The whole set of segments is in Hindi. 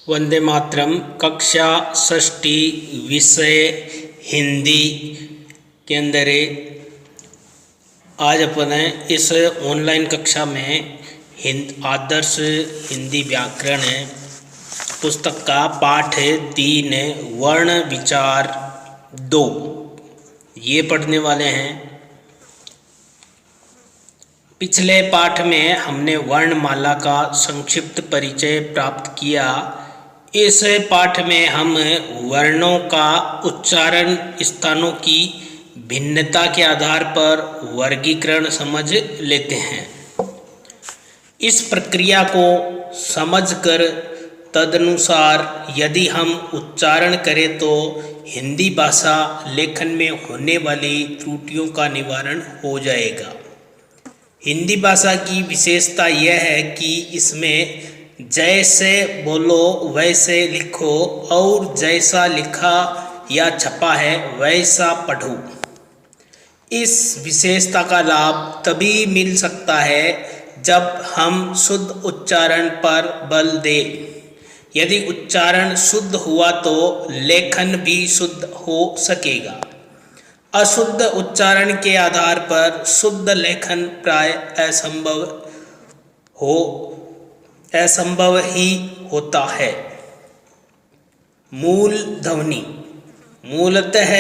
वंदे मातरम। कक्षा षष्ठी विषय हिंदी के अंदर आज अपन इस ऑनलाइन कक्षा में आदर्श हिंदी व्याकरण पुस्तक का पाठ 3 वर्ण विचार 2 ये पढ़ने वाले हैं। पिछले पाठ में हमने वर्णमाला का संक्षिप्त परिचय प्राप्त किया। इस पाठ में हम वर्णों का उच्चारण स्थानों की भिन्नता के आधार पर वर्गीकरण समझ लेते हैं। इस प्रक्रिया को समझकर तदनुसार यदि हम उच्चारण करें तो हिंदी भाषा लेखन में होने वाली त्रुटियों का निवारण हो जाएगा। हिंदी भाषा की विशेषता यह है कि इसमें जैसे बोलो वैसे लिखो और जैसा लिखा या छपा है वैसा पढ़ो। इस विशेषता का लाभ तभी मिल सकता है जब हम शुद्ध उच्चारण पर बल दें। यदि उच्चारण शुद्ध हुआ तो लेखन भी शुद्ध हो सकेगा। अशुद्ध उच्चारण के आधार पर शुद्ध लेखन प्राय असंभव ही होता है। मूल ध्वनि मूलतः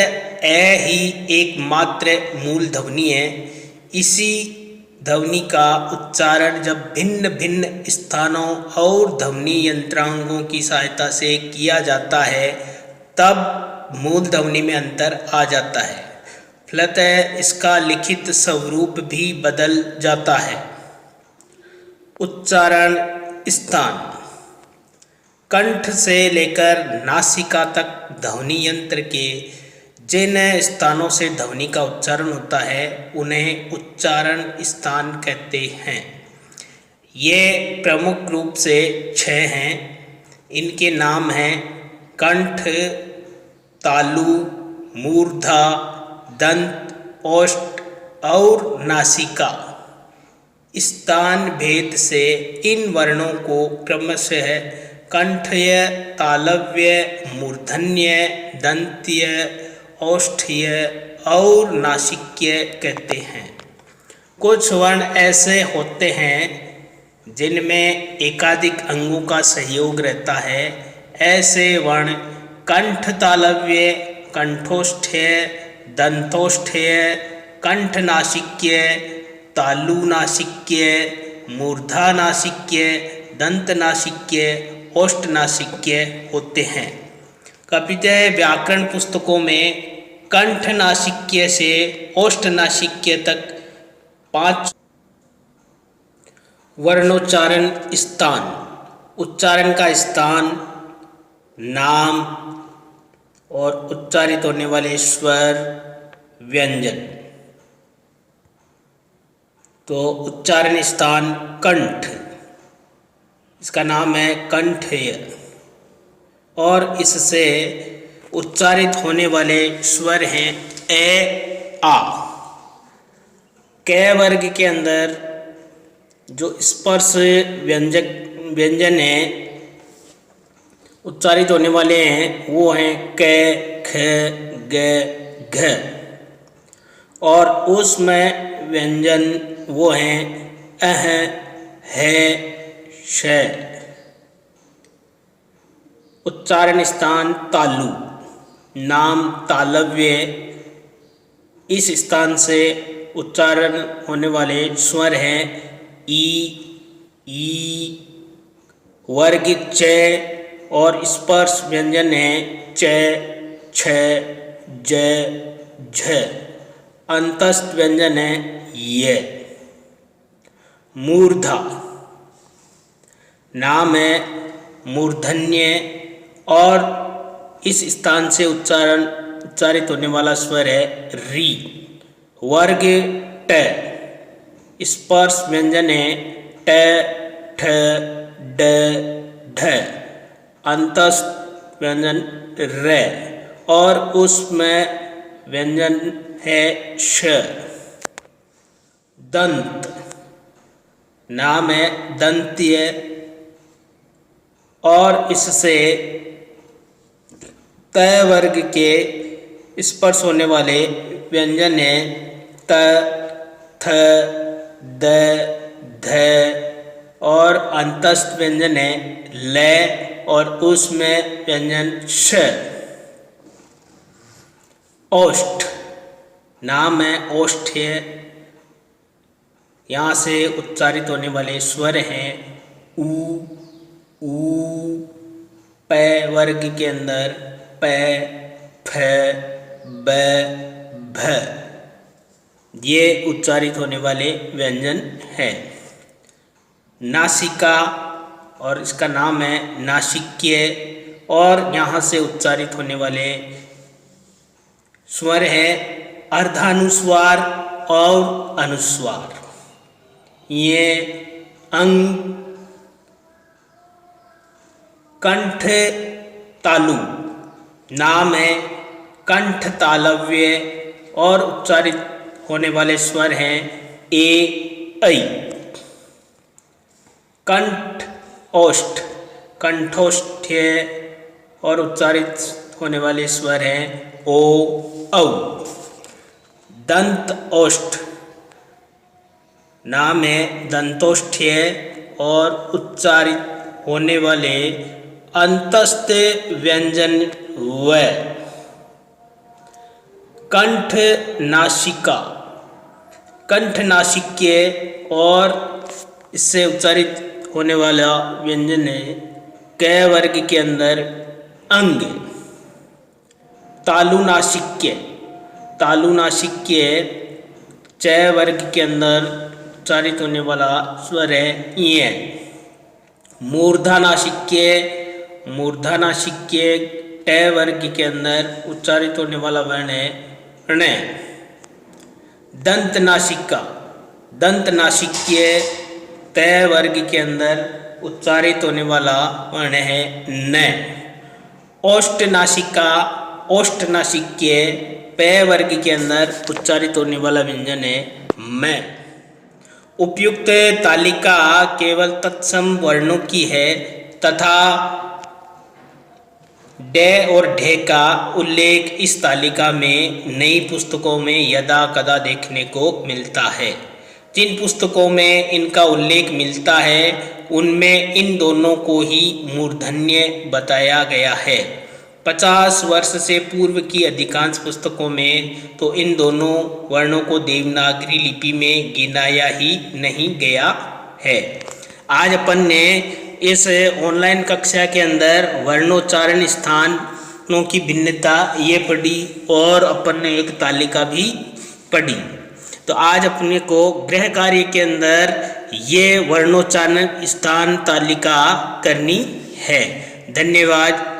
ए ही एकमात्र मूल ध्वनि है। इसी ध्वनि का उच्चारण जब भिन्न भिन्न स्थानों और ध्वनि यंत्रांगों की सहायता से किया जाता है तब मूल ध्वनि में अंतर आ जाता है। फलतः इसका लिखित स्वरूप भी बदल जाता है। उच्चारण स्थान कंठ से लेकर नासिका तक ध्वनि यंत्र के जिन स्थानों से ध्वनि का उच्चारण होता है उन्हें उच्चारण स्थान कहते हैं। ये प्रमुख रूप से 6 हैं। इनके नाम हैं कंठ, तालु, मूर्धा, दंत, ओष्ठ और नासिका। स्थान भेद से इन वर्णों को क्रमशः कंठ्य, तालव्य, मूर्धन्य, दंत्य, ओष्ठ्य और नासिक्य कहते हैं। कुछ वर्ण ऐसे होते हैं जिनमें एकाधिक अंगों का सहयोग रहता है। ऐसे वर्ण कंठ तालव्य, कंठोष्ठ्य, दंतोष्ठ्य, कंठनासिक्य, तालुनासिक्य, मूर्धानासिक्य, दंतनासिक्य, ओष्ठनासिक्य होते हैं। कपितः व्याकरण पुस्तकों में कंठनासिक्य से ओष्ठनासिक्य तक 5 वर्णोच्चारण स्थान। उच्चारण का स्थान, नाम और उच्चारित होने वाले स्वर, व्यंजन। तो उच्चारण स्थान कंठ, इसका नाम है कंठ्य और इससे उच्चारित होने वाले स्वर हैं ए, आ। क वर्ग के अंदर जो स्पर्श व्यंजन है उच्चारित होने वाले हैं वो हैं क, ख, ग, घ और उसमें व्यंजन वो हैं अह, है, श। उच्चारण स्थान तालु, नाम तालव्य। इस स्थान से उच्चारण होने वाले स्वर हैं ई, वर्गिक च और स्पर्श व्यंजन है च, छ, ज, झ। अंतस्थ व्यंजन है य। मूर्धा, नाम है मूर्धन्य और इस स्थान से उच्चारित होने वाला स्वर है री। वर्ग ट, स्पर्श व्यंजन है ट, ठ, ड, ढ। अंतस्थ व्यंजन र और उसमें व्यंजन है श। दंत, नाम है दंत्य और इससे त वर्ग के स्पर्श होने वाले व्यंजन हैं त, थ, द, ध, और अंतस्थ व्यंजन है ल और उसमें व्यंजन श। ओष्ठ नाम है ओष्ठ्य, यहाँ से उच्चारित होने वाले स्वर हैं उ, ऊ, प वर्ग के अंदर प, फ, ब, भ, ये उच्चारित होने वाले व्यंजन हैं। नासिका और इसका नाम है नासिक्य, और यहाँ से उच्चारित होने वाले स्वर है अर्धानुस्वार और अनुस्वार। ये अंग कंठ तालु नाम है कंठ तालव्य, और उच्चारित होने वाले स्वर हैं ए, ऐ। कंठ ओष्ठ कंठोष्ठ्य, और उच्चारित होने वाले स्वर हैं ओ, औ। दंत ओष्ठ नाम है दंतोष्ठ्य, और उच्चारित होने वाले अंतस्थ व्यंजन व। कंठ नासिका कंठ नासिक्य, और इससे उच्चारित होने वाला व्यंजन है क वर्ग के अंदर अंग। तालुनासिक्य तालुनासिक्य च वर्ग के अंदर उच्चारित होने वाला स्वर है य। मूर्धानासिक्य मूर्धानासिक्य ट वर्ग के अंदर उच्चारित होने वाला वर्ण है ण। दंतनासिका दंतनासिक्य त वर्ग के अंदर उच्चारित होने वाला वर्ण है न। ओष्ठनासिका ओष्ठनासिक्य प वर्ग के अंदर उच्चारित होने वाला व्यंजन है म। उपयुक्त तालिका केवल तत्सम वर्णों की है तथा ड और ढ का उल्लेख इस तालिका में नई पुस्तकों में यदा कदा देखने को मिलता है। जिन पुस्तकों में इनका उल्लेख मिलता है उनमें इन दोनों को ही मूर्धन्य बताया गया है। 50 वर्ष से पूर्व की अधिकांश पुस्तकों में तो इन दोनों वर्णों को देवनागरी लिपि में गिनाया ही नहीं गया है। आज अपन ने इस ऑनलाइन कक्षा के अंदर वर्णोच्चारण स्थानों की भिन्नता ये पढ़ी, और अपन ने एक तालिका भी पढ़ी। तो आज अपने को गृह कार्य के अंदर ये वर्णोच्चारण स्थान तालिका करनी है। धन्यवाद।